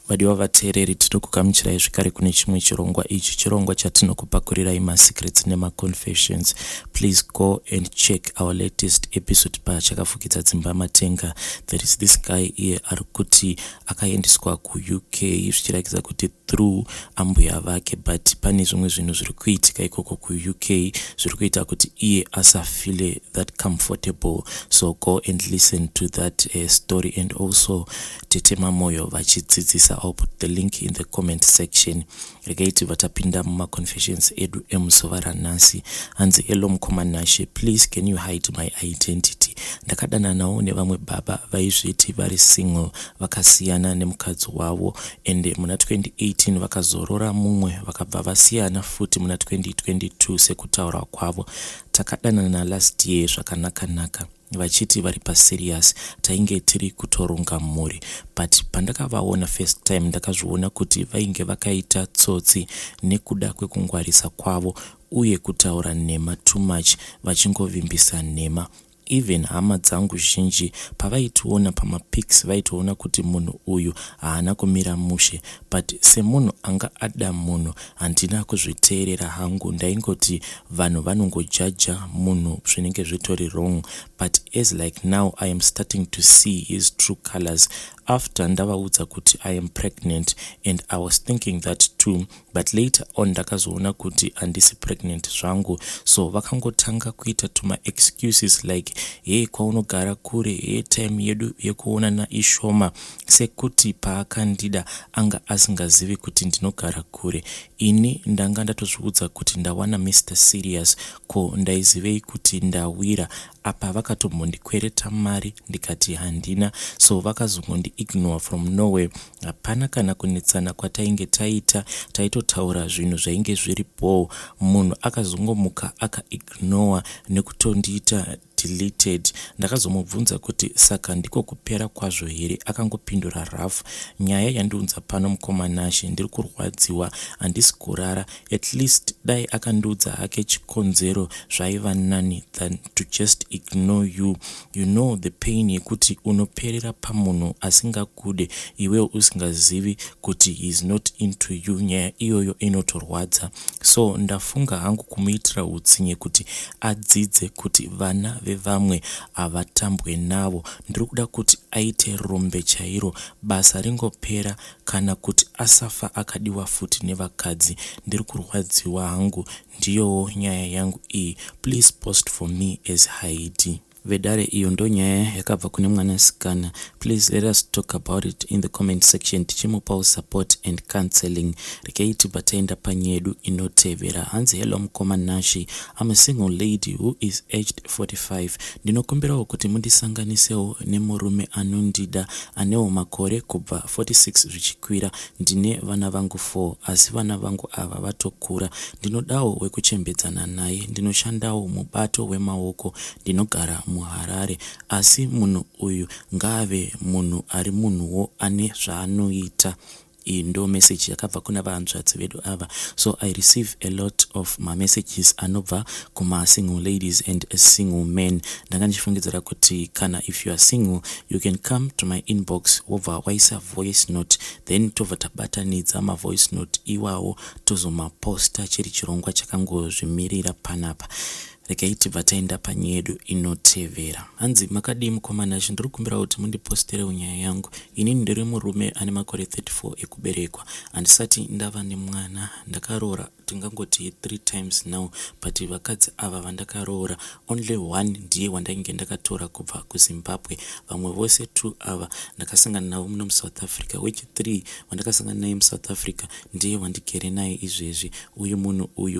Vadiwa vateereri, tinokugamuchirai zvekare kune chimwe chirongwa. Ichi chirongwa chatinokupakurirai masecrets nemaconfessions. Please go and check our latest episode pachakafukidza dzimba matenga. There is this guy iye ari kuti akaendeswa kuUK zvichiratidza kuti through ambuya vake, but pane zvimwe zvinhu zviri kuitika ikoko kuUK zviri kuita kuti iye asafile that comfortable. So go and listen to that story, and also Tetema Moyo vachidzidzisa. I'll put the link in the comment section. Regaiti vatapinda mumaconfessions edu emuzuva ranhasi. Hanzi elo mukomanashe, please can you hide my identity. Ndakadana nawo nevamwe baba vaizviti vari single, vakasiyana nemukadzi wavo, ende muna 2018 vakazorora mumwe vakabva vasiyana futi muna 2022 sekutaura kwavo. Takadana last year zvakanaka vachiti vari paserious, tainge tiri kutoronga mhuri, but pandakavaona first time ndakazviona kuti vainge vakaita tsotsi nekuda kwekungwarisa kwavo uye kutaura nhema too much, vachingovimbisa nhema. Even hama dzangu zhinji pavaitiona pamapics vaitoona kuti munhu uyu haana kumira mushe, but semunhu anga ada munhu handina kuzviteerera hangu, ndaingoti vanhu vanongojaja munhu zvinenge zvitori wrong. But as like now I am starting to see his true colors after ndavaudza kuti I am pregnant, and I was thinking that too, but later on ndakazoona kuti handisi pregnant zvangu. So vakangotanga kuita tuma excuses like hey, kwaunogara kure, hey, time yedu yekuonana ishoma, sekuti paakandida anga asingazivi kuti ndinogara kure. Ini ndanga ndatozviudza kuti ndawana Mr. Serious, ko ndaizivei kuti ndawira apa. Vakatombondikwereta mari ndikati handina, so vakazongondi ignore from nowhere. Hapana kana kunetsana kwatainge taita, taitotaura zvinhu zvainge zviri ball. Munhu akazongomuka akaignore nekutondiita deleted. Ndakazomubvunza kuti saka ndiko kupera kwazvo here? Akangopindura rafu, nyaya yandiunza pano mukomanashe, ndiri kurwadziwa, handisi kurara. At least dai akandiudza hake chikonzero zvaiva nani than to just ignore you. You know the pain yekuti unoperera pamunhu asingakude, iwe usingazivi kuti he is not into you. Nyaya iyoyo inotorwadza. So ndafunga hangu kumuitira utsinye kuti adzidze kuti vana vevamwe havatambwe navo. Ndiri kuda kuti aite rombe chairo, basa ringopera, kana kuti asafa akadiwa futi nevakadzi. Ndiri kurwadziwa hangu, ndiyowo nyaya yangu iyi. Please post for me as Heidi. Vedare iyo ndo nyaya yakabva kune mwanasikana. Please let us talk about it in the comment section, tichimupawo support and counseling. Rekeiti bataenda panyedu inotevera. Hanzi hello mukomanashi, I'm a single lady who is aged 45. Ndinokumbirawo kuti mundisanganisewo nemurume anondida anewo makore kubva 46 zvichikwira. Ndine vana vangu 4, asi vana vangu ava vatokura. Ndinodawo wekuchembedzana naye, ndinoshandawo mubato wemaoko, ndinogara muHarare, asi munhu uyu ngave munhu ari munhuwo ane zvaanoita. Iyi ndo message yakabva kuna vahanzvadzi vedu ava. So I receive a lot of my messages anobva kuma single ladies and single men. Ndanga ndichifungidzira kuti kana if you are single, you can come to my inbox wobva waisa voice note, then tobva tabatanidza ma voice note iwawo tozomaposta chiri chirongwa chakangozvimirira panapa. Rekeiti vataenda panyedu inotevera. Hanzi makadii mukomanashi, ndiri kumbira kuti mundipostire nyaya yangu. Inini ndiri murume ane makore 34 ekuberekwa, handisati ndava nemwana. Ndakaroora tingangoti 3 times now, but vakadzi ava vandakaroora only one ndiye wandainge ndakatora kubva kuZimbabwe. Vamwe vose 2 ava ndakasangana navo muno muSouth Africa, which 3 wandakasangana naye muSouth Africa ndiye wandigere naye izvezvi. Uyu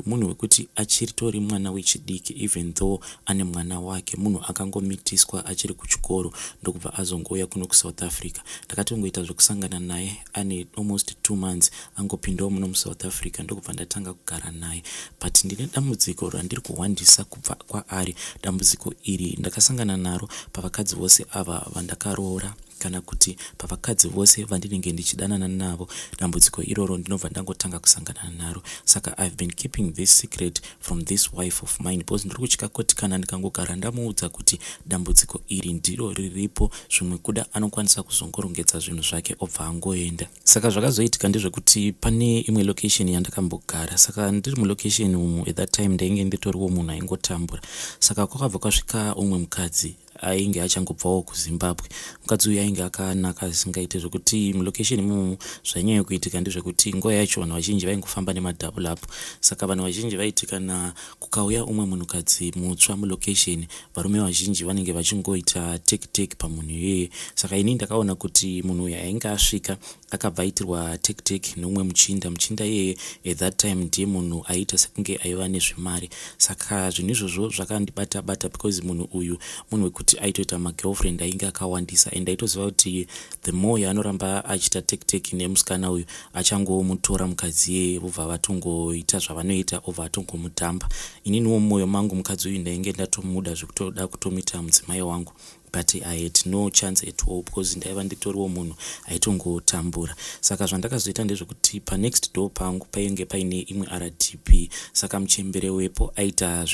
munhu wekuti achiritori mwana wechidiki, even though ane mwana wake. Munhu akangomitiswa achiri kuchikoro ndokubva azongouya kuno kuSouth Africa. Ndakatongoita zvekusangana naye ane almost 2 months angopindawo muno muSouth Africa, ndokubva ndatanga kugara naye. But ndine dambudziko randiri kuwandisa kubva kwaari. Dambudziko iri ndakasangana naro pavakadzi vose ava vandakaroora kana kuti pavakadzi vose vandinenge ndichidanana navo, dambudziko iroro ndinobva ndangotanga kusangana naro. Saka I've been keeping this secret from this wife of mine because ndiri kutya kuti kana ndikangogara ndamuudza kuti dambudziko iri ndiro riripo, zvimwe kuda anokwanisa kuzongorongedza zvinhu zvake obva angoenda. Saka zvakazoitika ndezvekuti pane imwe location yandakambogara, saka ndiri mulocation umu at that time ndainge nditoriwo munhu aingotambura. Saka kwakabva kwasvika umwe mukadzi ainge achangobvawo kuZimbabwe. Mukadzi uyu ainge akanaka zvisingaite, zvekuti mulocation imomo zvainyanya kuitika ndezvekuti nguva yacho vanhu vazhinji vaingofamba nemadouble up. Saka vanhu vazhinji vaiti kana kukauya umwe munhukadzi mutsva mulocation, varume vazhinji vanenge vachingoita take pamunhu iyeye. Saka ini ndakaona kuti munhu uyu ainge asvika akabva aitirwa take neumwe muchinda iyeye at that time ndiye munhu aiita sekunge aiva nezvemari. Saka zvinhu izvozvo zvakandibata because munhu uyu munhu wekuti aitoita magirlfriend ainge akawandisa, and aitoziva kuti the more yaanoramba achiita take nemusikana uyu achangomutora mukadzi iyeye vobva vatongoita zvavanoita obva atongomutamba. Ininiwo mumwoyo mangu mukadzi uyu ndainge ndatomuda zvekutoda kutomita mudzimai wangu, but I had no chance at all because ndaiva nditoriwo munhu aitongotambura. Saka zvandakazoita ndezvekuti panext door pangu painge paine imwe RDP. Saka muchembere wepo aita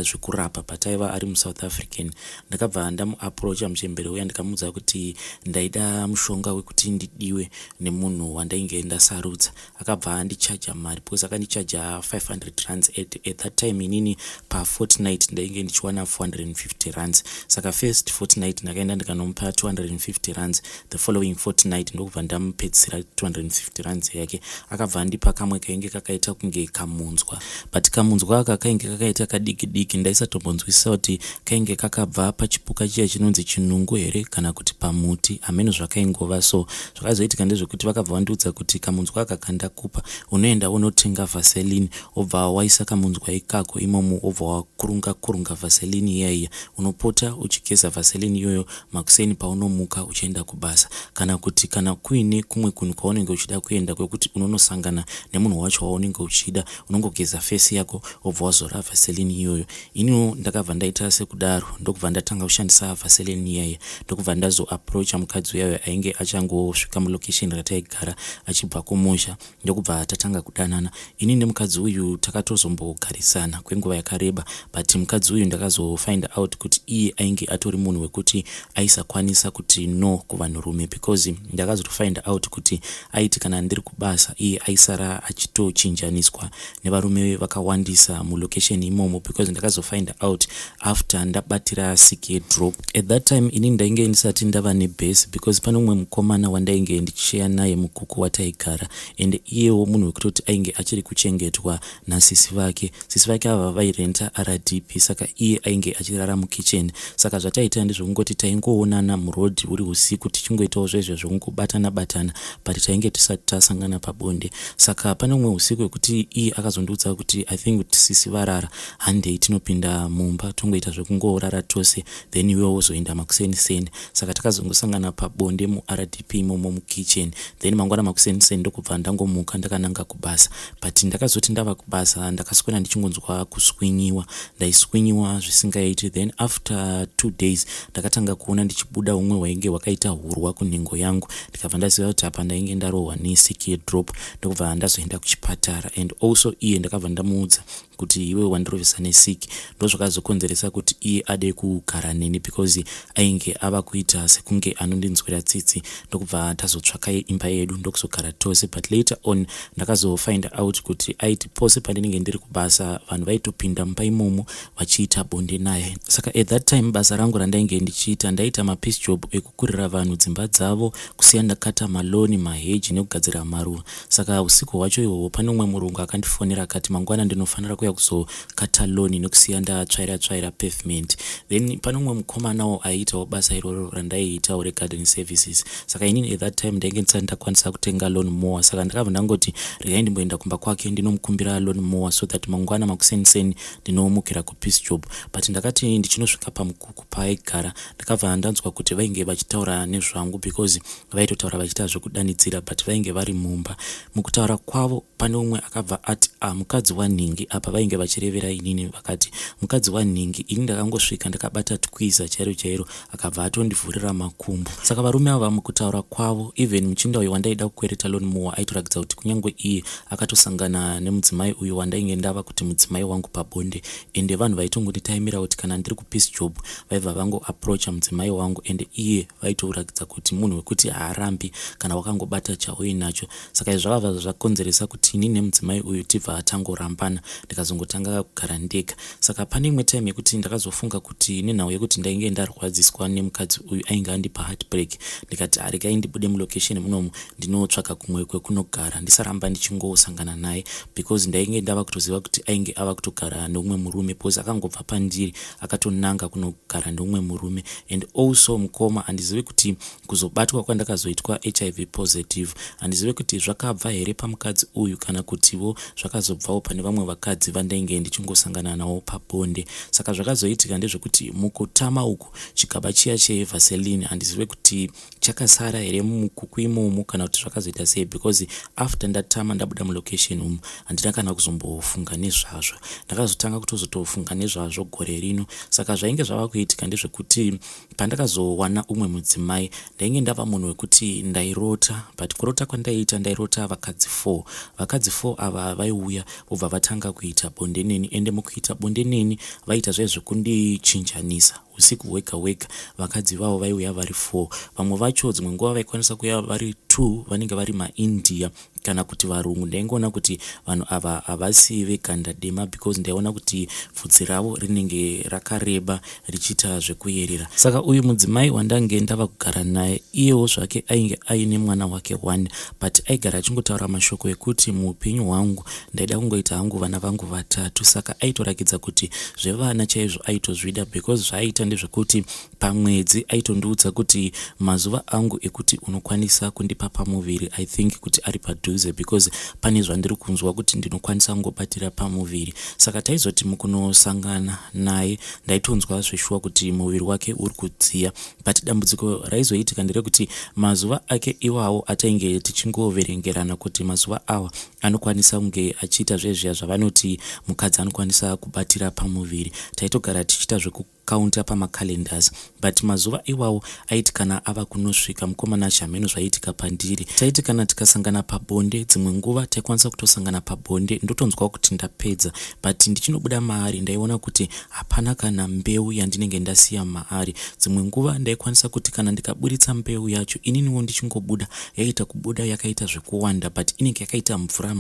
zvekurapa, but aiva ari muSouth African. Ndakabva ndamuapproacha muchembere uya ndikamuudza kuti ndaida mushonga wekuti ndidiwe nemunhu wandainge ndasarudza. Akabva andichaja mari because akandichaja 500 rands at that time. Inini pafortnight ndainge ndichiwana 450 rands. Saka first fortnight ndakaenda ndikanomupa 250 rands, the following fortnight ndokubva ndamupedzisira 250 rands yake. Akabva andipa kamwe kainge kakaita kunge kamunzwa, but kamunzwa aka kainge kakaita kadiki ndaisatombonzwisisa kuti kainge kakabva pachipuka chiya chinonzi chinungu here kana kuti pamuti, ameno zvakaingova. So zvakazoitika ndezvekuti vakabva vandiudza kuti kamunzwa aka kandakupa unoenda unotenga vaseline, obva waisa kamunzwa ikako imomo, obva wakurunga vaseline iyaiya, unopota uchigeza vaseline iyoyo makuseni paunomuka uchienda kubasa. Kana kuti kana kuine kumwe kunhu kwaunenge uchida kuenda kwekuti unonosangana nemunhu wacho waunenge uchida, unongogeza face yako obva wazora vaseline iyoyo. Iniwo ndakabva ndaita sekudaro, ndokubva ndatanga kushandisa vaseline iyaiya, ndokubva ndazoapproacha mukadzi uyayo ainge achangosvika mulocation rataigara achibva kumusha, ndokubva tatanga kudanana. Ini nemukadzi uyu takatozombogarisana kwenguva yakareba, but mukadzi uyu ndakazofind out kuti iye ainge atori munhu wekuti aisakwanisa kuti no kuvanhurume, because ndakazofind out kuti aiti kana ndiri kubasa iye aisara achitochinjaniswa nevarume vakawandisa mulocation imomo, because ndakazofind out after ndabatira sick drop. At that time ini ndainge ndisati ndava nebase, because pane umwe mukomana wandainge ndichishare naye mukuku wataigara, and iyewo munhu wekutoti ainge achiri kuchengetwa nasisi vake. Sisi vake ava vairenta RDP, saka iye ainge achirara mukitchen. Saka zvataita ndezvekungoti taingoonana muroad uri usiku tichingoitawo zvezvo zvekungobatana, but tainge tisati tasangana pabonde. Saka pane umwe usiku wekuti iye akazondiudza kuti I think kuti sisi varara, handei tinopinda mumba tongoita zvekungorara tose, then iwe wozoenda makuseni. Saka takazongosangana pabonde muRDP imomo mukitchen, then mangwana makuseni ndokubva ndangomuka ndakananga kubasa. But ndakazoti ndava kubasa ndakaswera ndichingonzwa kuswinyiwa, ndaiswinyiwa zvisingaiti. Then after 2 days ndakatanga kuona ndichibuda umwe wainge wakaita hurwa kunhengo yangu, ndikabva ndaziva kuti apa ndainge ndarohwa nesick drop, ndokubva ndazoenda kuchipatara. And also iye ndakabva ndamuudza kuti iwe wandirovesa nesick, ndozvakazokonzeresa kuti iye ade kugara neni, because ainge ava kuita sekunge anondinzwira tsitsi. Ndokubva tazotsvaka imba yedu ndokuzogara tose, but later on ndakazofind out kuti aiti pose pandinenge ndiri kubasa vanhu vaitopinda mumba imomo vachiita bonde naye. Saka at that time basa rangu randainge ndichiita ndaita mapiece job ekukurira vanhu dzimba dzavo, kusiya ndakata maloni, maheji nekugadzira maruva. Saka usiku hwacho ihwohwo pane umwe murungu akandifonera akati mangwana ndinofanira kuya kuzokata loni nekusiya ndatsvaira pavement. Then pane umwe mukomanawo aiitawo basa iroro randaiitawo regarden services. Saka inini at that time ndainge ndisati ndakwanisa kutenga lawn mower, saka ndakabva ndangoti regai ndimboenda kumba kwake ndinomukumbira lawn mower so that mangwana makuseni ndinomukira kupiece job. But ndakati ndichinosvika pamukuku paaigara ndakabva ndanzwa kuti vainge vachitaura nezvangu, because vaitotaura vachiita zvekudanidzira, but vainge vari mumba. Mukutaura kwavo pane umwe akabva ati mukadzi wanhingi apa zvavainge vachirevera inini, vakati mukadzi wanhingi. Ini ndakangosvika ndakabata twiza chairo akabva atondivhurira makumbo. Saka varume ava mukutaura kwavo, even muchinda uyu wandaida kukwereta loan muwa aitoratidza kuti kunyange iye akatosangana nemudzimai uyu wandainge ndava kuti mudzimai wangu pabonde, ende vanhu vaitongonditaimira kuti kana ndiri kupeace job vaibva vango approacha mudzimai wangu, ende iye vaitoratidza kuti munhu wekuti haarambi kana wakangobata chauinacho. Saka izvi zvakabva zvakonzeresa kuti ini nemudzimai uyu tibva tangorambana, ndikazongotanga kugara ndega. Saka pane imwe time yekuti ndakazofunga kuti nenhau yekuti ndainge ndarwadziswa nemukadzi uyu ainge andipa heartbreak, ndikati aregai ndibude mulocation munomu ndinotsvaka kumwe kwekunogara ndisaramba ndichingosangana naye, because ndainge ndava kutoziva kuti ainge ava kutogara neumwe murume, because akangobva pandiri akatonanga kunogara neumwe murume. And also mukoma, handizivi kuti kuzobatwa kwandakazoitwa HIV positive handizivi kuti zvakabva here pamukadzi uyu kana kutiwo zvakazobvawo pane vamwe vakadzi vandainge ndichingosangana navo pabonde. Saka zvakazoitika ndezvekuti mukutama uku chigaba chiya chevaseline handizivi kuti chakasara here mukuku imomu kana kuti zvakazoita sei, because after ndatama ndabuda mulocation umu handina kana kuzombofunga nezvazvo, ndakazotanga kutozotofunga nezvazvo gore rino. Saka zvainge zvava kuitika ndezvekuti pandakazowana umwe mudzimai ndainge ndava munhu wekuti ndairota, but kurota kwandaiita ndairota vakadzi 4. Vakadzi 4 ava vaiuya vobva vatanga kuita bonde neni, ende mukuita bonde neni vaita zvezvekundichinjanisa usiku wega vakadzi vavo vaiuya vari 4. Vamwe vacho dzimwe nguva vaikwanisa kuuya vari 2 vanenge vari maIndia kana kuti varungu. Ndaingoona kuti vanhu ava havasi veganda dema, because ndaiona kuti bvudzi ravo rinenge rakareba richiita zvekuyerera. Saka uyu mudzimai wandange ndava kugara naye iyewo zvake ainge aine mwana wake 1, but aigara achingotaura mashoko ekuti muupenyu hwangu ndaida kungoita hangu vana vangu 3. Saka aitorakidza kuti zvevana chaizvo aitozvida, because zvaaita ndezvekuti pamwedzi aitondiudza kuti mazuva angu ekuti unokwanisa kundipa pamuviri I think kuti ari padhuze, because pane zvandiri kunzwa kuti ndinokwanisa kungobatira pamuviri. Saka taizoti mukunosangana naye ndaitonzwa zveshuwa kuti muviri wake uri kudziya, but dambudziko raizoitika nderekuti mazuva ake iwawo atainge tichingoverengerana kuti mazuva awa anokwanisa kunge achiita zvezviya zvavanoti mukadzi anokwanisa kubatira pamuviri, taitogara tichiita zvekukaunta pamacalendars, but mazuva iwawo aiti kana ava kunosvika mukomana chameno zvaiitika pandiri. Taiti kana tikasangana pabonde, dzimwe nguva taikwanisa kutosangana pabonde ndotonzwa kuti ndapedza, but ndichinobuda maari ndaiona kuti hapana kana mbeu yandinenge ndasiya maari. Dzimwe nguva ndaikwanisa kuti kana ndikaburitsa mbeu yacho ininiwo ndichingobuda yaita kubuda yakaita zvekuwanda, but inenge yakaita mvura.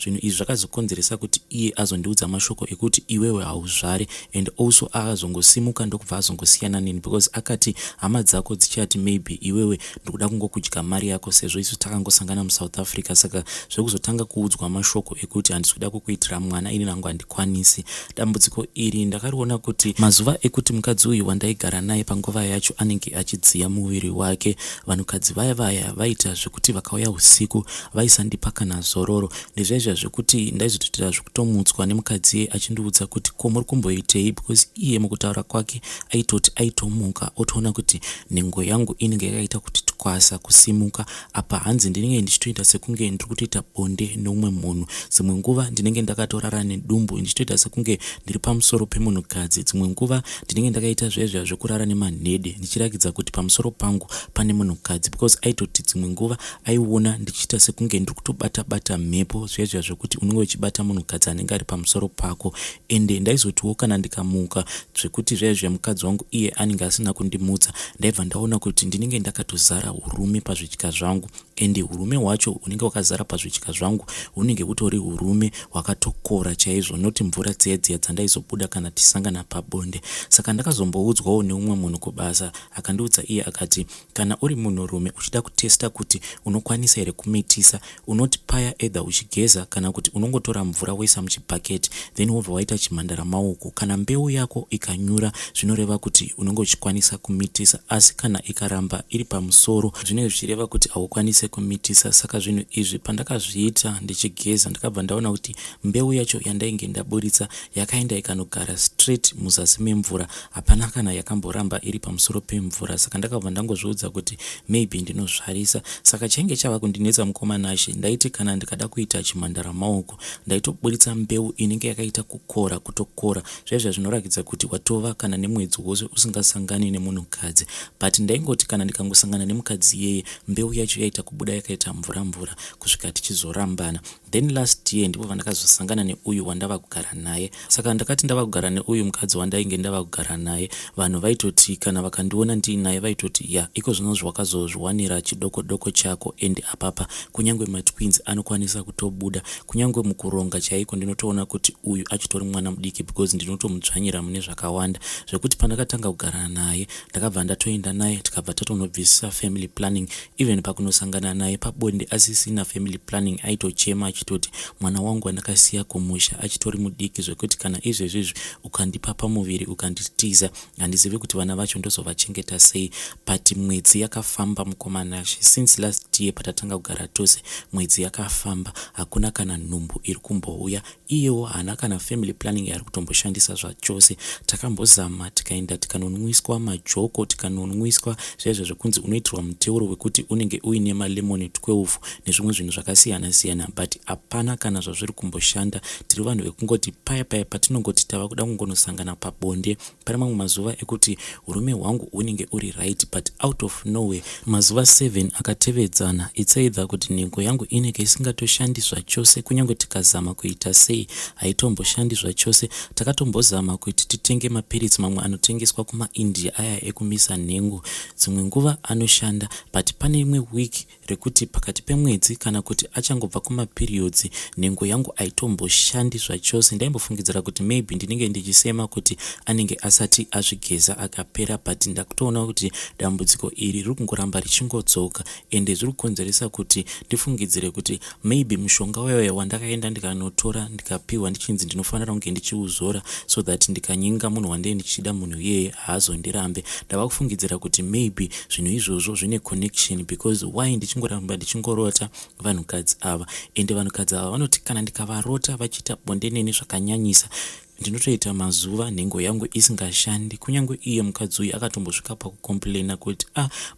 Zvinhu izvi zvakazokonzeresa kuti iye azondiudza mashoko ekuti iwewe hauzvare, and also akazongosimuka ndokubva azongosiyana neni, because akati hama dzako dzichati maybe iwewe ndokuda kungokudya mari yako sezvo isu takangosangana muSouth Africa. Saka zvekuzotanga kuudzwa mashoko ekuti handisikuda kukuitira mwana ini nangu handikwanisi. Dambudziko iri ndakariona kuti mazuva ekuti mukadzi uyu wandaigara naye panguva yacho anenge achidziya muviri wake, vanhukadzi vaya vaita zvekuti vakauya usiku vaisandipa kana zororo. Ndezvaizva zvekuti ndaizotoita zvekutomutswa nemukadzi achindiudza kuti ko muri kumboitei, because iye mukutaura kwake aitoti aitomuka otoona kuti nhengo yangu inenge yakaita kuti twasa kusimuka apa hanzi ndinenge ndichitoita sekunge ndiri kutoita bonde neumwe munhu. Dzimwe nguva ndinenge ndakatorara nedumbu ndichitoita sekunge ndiri pamusoro pemunhukadzi. Dzimwe nguva ndinenge ndakaita zvezvya zvekurara nemanhede ndichirakidza kuti pamusoro pangu pane munhukadzi, because aitoti dzimwe nguva aiona ndichiita sekunge ndiri kutobata mhepo zvezvya zvekuti unenge uchibata munhukadzi anenge ari pamusoro pako. Ende ndaizotiwo kana ndikamuka zvekuti zvezvya mukadzi wangu iye anenge asina kundimutsa, ndaibva ndaona kuti ndinenge ndakatozara urume pazvidya zvangu, ende urume hwacho unenge wakazara pazvidya zvangu unenge utori urume hwakatokora chaizvo, noti mvura dziya dzandaizobuda kana tisangana pabonde. Saka ndakazomboudzwawo neumwe munhu kubasa akandiudza iye akati, kana uri munhurume uchida kutesta kuti unokwanisa here kumitisa, unoti paya edha uchigeza kana kuti unongotora mvura woisa muchibhaketi then wobva waita chimhandara maoko. Kana mbeu yako ikanyura zvinoreva kuti unenge uchikwanisa kumitisa, asi kana ikaramba iri pamusoro zvinenge zvichireva kuti haukwanisi ndikwanise kumitisa. Saka zvinhu izvi pandakazviita ndichigeza ndakabva ndaona kuti mbeu yacho yandainge ndaburitsa yakaenda ikanogara straight muzasi memvura, hapana kana yakamboramba iri pamusoro pemvura. Saka ndakabva ndangozviudza kuti maybe ndinozvarisa. Saka chainge chava kundinetsa mukomanashi ndaiti kana ndikada kuita chimhandara maoko ndaitoburitsa mbeu inenge yakaita kukora kutokora, zvaizva zvinoratidza kuti watova kana nemwedzi wose usingasangani nemunhukadzi. But ndaingoti kana ndikangosangana nemukadzi yeye mbeu yacho yaita kubuda yakaita mvura mvura kusvika tichizorambana. Then last year ndipo vandakazosangana neuyu wandava kugara naye. Saka ndakati ndava kugara neuyu mukadzi wandainge ndava kugara naye, vanhu vaitoti kana vakandiona ndiinaye vaitoti ya iko zvinozvi wakazozviwanira chidoko doko chako. And apapa kunyange matwins anokwanisa kutobuda, kunyange mukuronga chaiko ndinotoona kuti uyu achitori mwana mudiki because ndinotomudzvanyira mune zvakawanda, zvekuti pandakatanga kugara naye ndakabva ndatoenda naye tikabva tatonobvisisa family planning. Even pakunosangana naye pabonde asisina family planning aitochema achitoti mwana wangu andakasiya kumusha achitori mudiki, zvekuti kana izvezvizvi ukandipa pamuviri ukanditiza handizivi kuti vana vacho ndozovachengeta sei. But mwedzi yakafamba mukomanashi, since last year patatanga kugara tose mwedzi yakafamba, hakuna kana nhumbu iri kumbouya, iyewo haana kana family planning yaari kutomboshandisa zvachose. Takambozama tikaenda tikanonwiswa majoko, tikanonwiswa zvaizvo zvekunzi unoitirwa muteuro wekuti unenge uine malemoni 12 nezvimwe zvinhu zvakasiyana siyana, but hapana kana zvazviri kumboshanda. Tiri vanhu vekungoti paya paya patinongoti tava kuda kungonosangana pabonde pane mamwe mazuva ekuti urume hwangu unenge uri right, but out of nowhere mazuva 7 akatevedzana it's either kuti nhengo yangu inenge isingatoshandiswa zvachose, kunyange tikazama kuita sei haitomboshandi zvachose. Takatombozama kuti titenge mapiritsi mamwe anotengeswa kumaIndia aya ekumisa nhengo, dzimwe nguva anoshanda, but pane imwe wiki rekuti pakati pemwedzi kana kuti achangobva kumaperiods nhengo yangu haitomboshandi zvachose. Ndaimbofungidzira kuti maybe ndinenge ndichisema kuti anenge asati azvigeza akapera, but ndakutoona kuti dambudziko iri riri kungoramba richingodzoka ende zviri kukonzeresa kuti ndifungidzire kuti maybe mushonga wayo wandakaenda ndikanotora ndikapihwa ndichinzi ndinofanira kunge ndichiuzora so that ndikanyinga munhu wandee ndichida munhu yeye haazondirambe. Ndava kufungidzira kuti maybe zvinhu izvozvo zvine connection, because why ndichingoramba ndichingorota vanhukadzi ava, ende vanhukadzi ava vanoti kana ndikavarota vachiita bonde neni zvakanyanyisa ndinotoita mazuva nhengo yangu isingashandi. Kunyange iye mukadzi uyu akatombosvika pakukomplaina kuti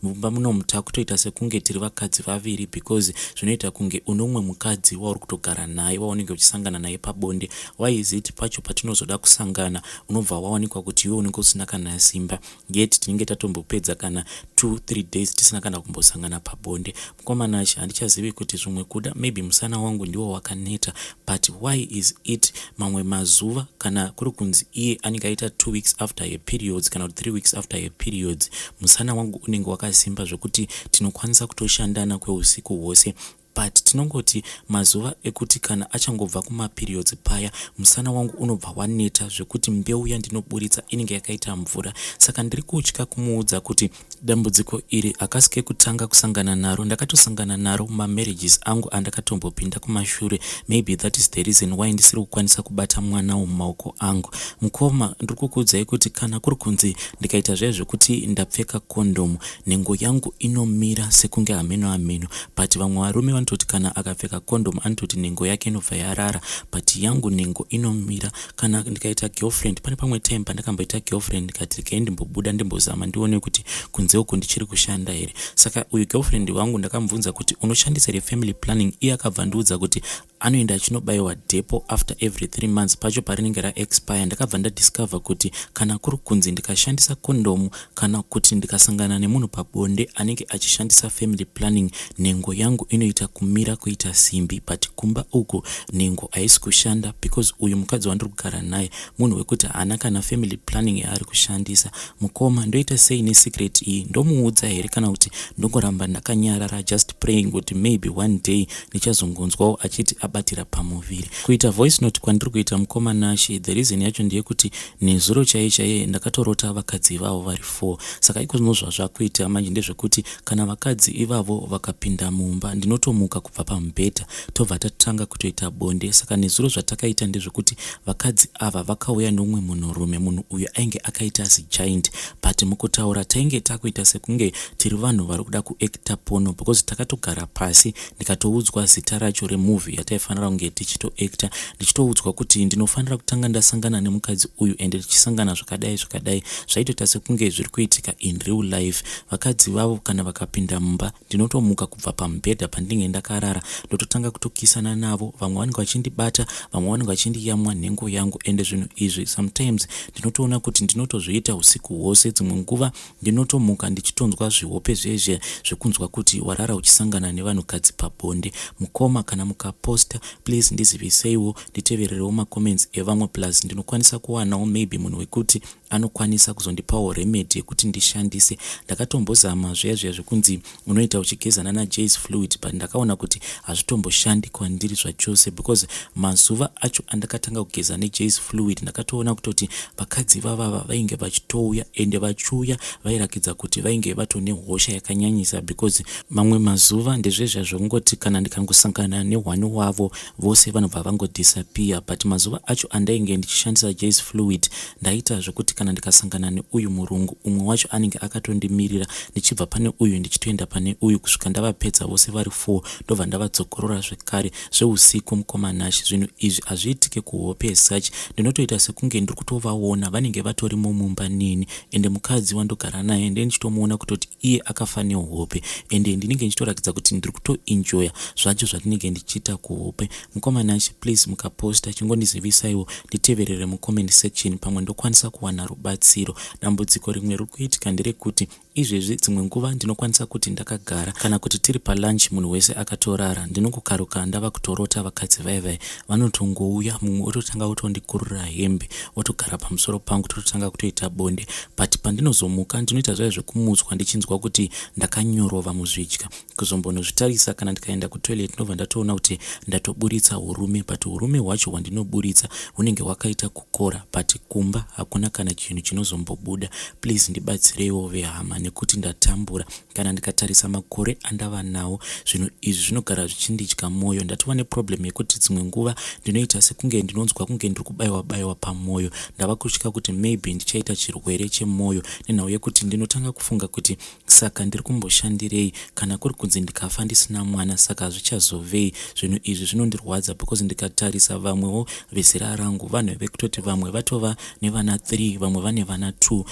mumba muno mutakutoita sekunge tiri vakadzi vaviri, because zvinoita kunge unomwe mukadzi wauri kutogara naye waunenge uchisangana naye pabonde. Why is it pacho patinozoda kusangana unobva wawanikwa kuti iwe unenge usina kana simba, yet tinenge tatombopedza kana 2-3 days tisina kana kumbosangana pabonde. Mukomanashi handichazivi kuti zvimwe kuda maybe musana wangu ndiwo wakaneta, but why is it mamwe mazuva kana kuri kunzi iye anenge aita 2 weeks after a periods kana 3 weeks after a periods musana wangu unenge wakasimba zvekuti tinokwanisa kutoshandana kweusiku hwose. But tinongoti mazuva ekuti kana achangobva kumaperiods paya musana wangu unobva waneta zvekuti mbeu yandinoburitsa inenge yakaita mvura. Saka ndiri kutya kumuudza kuti dambudziko iri akasike kutanga kusangana naro ndakatosangana naro mumarriages angu andakatombopinda kumashure. Maybe that is the reason why ndisiri kukwanisa kubata mwana mumaoko angu. Mukoma ndiri kukuudzai kuti kana kuri kunzi ndikaita zvekuti ndapfeka kondomu nhengo yangu inomira sekunge hameno hameno, but vamwe varume vanototi kana akapfeka kondomu anototi nhengo yake inobva yarara, but yangu nhengo inomira. Kana ndikaita girlfriend, pane pamwe time pandakamboita girlfriend ndikati regai ndimbobuda ndimbozama ndione kuti kunze uko ndichiri kushanda here. Saka uyu girlfriend wangu ndakamubvunza kuti unoshandisa here family planning, iye akabva ndiudza kuti anoenda achinobayiwa depo after every 3 months pacho parinenge raexpire. Ndakabva ndadiscover kuti kana kuri kunzi ndikashandisa kondomu kana kuti ndikasangana nemunhu pabonde anenge achishandisa family planning nhengo yangu inoita kumira kuita simbi, but kumba uku nhengo haisi kushanda because uyu mukadzi wandiri kugara naye munhu wekuti haana kana family planning yaari kushandisa. Mukoma ndoita sei nesecret iyi? Ndomuudza here kana kuti ndongoramba ndakanyarara just praying kuti maybe one day ndichazongonzwawo achiti abatira pamuviri. Kuita voice note kwandiri kuita mukomana Nashi, the reason yacho ndeyekuti nezuro chaiye ndakatorota vakadzi ivavo vari 4. Saka iko zvazvakuita manje ndezvekuti kana vakadzi ivavo vakapinda mumba ndinotomuka kubva pamubhedha tobva tatanga kutoita bonde. Saka nezuro zvatakaita ndezvekuti vakadzi ava vakauya nomumwe munhurume, munhu uyu ainge akaita segiant, but mukutaura tainge takuita sekunge tiri vanhu vari kuda kuacta porno, because takatogara pasi ndikatoudzwa zita racho removie yataifanira kunge tichitoacta, ndichitoudzwa kuti ndinofanira kutanga ndasangana nemukadzi uyu ende tichisangana zvakadai. Zvaitoita sekunge zviri kuitika in real life. Vakadzi vavo kana vakapinda mumba ndinotomuka kubva pamubhedha pandinge ndakarara ndototanga kutokisana navo, vamwe vanenge vachindibata, vamwe vanenge vachindiyamwa nhengo yangu. Ende zvinhu izvi sometimes ndinotoona kuti ndinotozviita usiku hwose. Dzimwe nguva ndinotomuka ndichitonzwa zvihope zvezve zvekunzwa kuti warara uchisangana nevanhukadzi pabonde. Mukoma kana mukaposta please ndiziviseiwo, nditevererewo macomments evamwe, plus ndinokwanisa kuwanawo maybe munhu wekuti anokwanisa kuzondipawo remedy yekuti ndishandise. Ndakatombozama zviya zvekunzi unoita uchigezana naJace fluid, but ndakaona kuti hazvitomboshandi kwandiri zvachose, because mazuva acho andakatanga kugeza neJace fluid ndakatoona kutoti vakadzi vavava vainge vachitouya, ende vachiuya vairakidza kuti vainge vatone hosha yakanyanyisa, because mamwe mazuva ndezvezva zvongoti kana ndikangosangana nehwani wavo vose vanobva vangodisappear, but mazuva acho andainge ndichishandisa Jace fluid ndaita zvekuti kana ndikasangana neuyu murungu umwe wacho anenge akatondimirira, ndichibva pane uyu ndichitoenda pane uyu kusvika ndavapedza vose vari 4 ndobva ndavadzokorora zvekare zveusiku. Mukomana Nashi, zvinhu izvi hazviitike kuhope such, ndinotoita sekunge ndiri kutovaona vanenge vatorimo mumba neni, ende mukadzi wandogara naye ndichitomuona kutoti iye akafa nehope, ende ndinenge ndichitorakidza kuti ndiri kutoenjoya zvacho zvatinenge ndichiita kuhope. Mukomana Nashi, please mukaposta chingondizivisaiwo nditeverere mucomment section pamwe ndokwanisa kuwana rubatsiro. Dambudziko rimwe riri kuitika nderekuti izvezvi dzimwe nguva ndinokwanisa kuti ndakagara kana kuti tiri palunch munhu wese akatorara, ndinongokaruka ndava kutorota vakadzi vaivai vanotongouya, mumwe ototanga kutondikurura hembe otogara pamusoro pangu tototanga kutoita bonde, but pandinozomuka ndinoita zvaya zvekumutswa ndichinzwa kuti ndakanyorova muzvidya. Kuzombonozvitarisa kana ndikaenda kutoilet ndobva ndatoona kuti ndatoburitsa urume, but urume hwacho hwandinoburitsa hunenge hwakaita kukora, but kumba hakuna kana chinhu chinozombobuda. Please ndibatsireiwo vehama nekuti ndatambura. Kana ndikatarisa makore andava nawo, zvinhu izvi zvinogara zvichindidya mwoyo. Ndatova neproblem yekuti dzimwe nguva ndinoita sekunge ndinonzwa kunge ndiri kubayiwa pamwoyo. Ndava kutya kuti maybe ndichaita chirwere chemwoyo nenhau yekuti ndinotanga kufunga kuti saka ndiri kumboshandirei kana kuri kunzi ndikafa ndisina mwana, saka hazvichazovei. Zvinhu izvi zvinondirwadza because ndikatarisa vamwewo vezera rangu vanhu vekutoti vamwe vatova nevana 3, vamwe vane vana 2.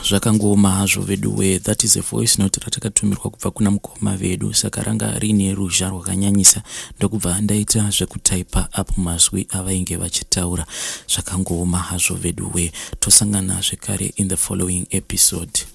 Zvakangooma hazvo vedu. That is a voice note ratakatumirwa kubva kuna mukoma vedu, saka ranga rine ruzha rwakanyanyisa ndokubva ndaita zvekutaipa apo mazwi avainge vachitaura. Zvakangooma hazvo vedu. Tosangana zvekare in the following episode.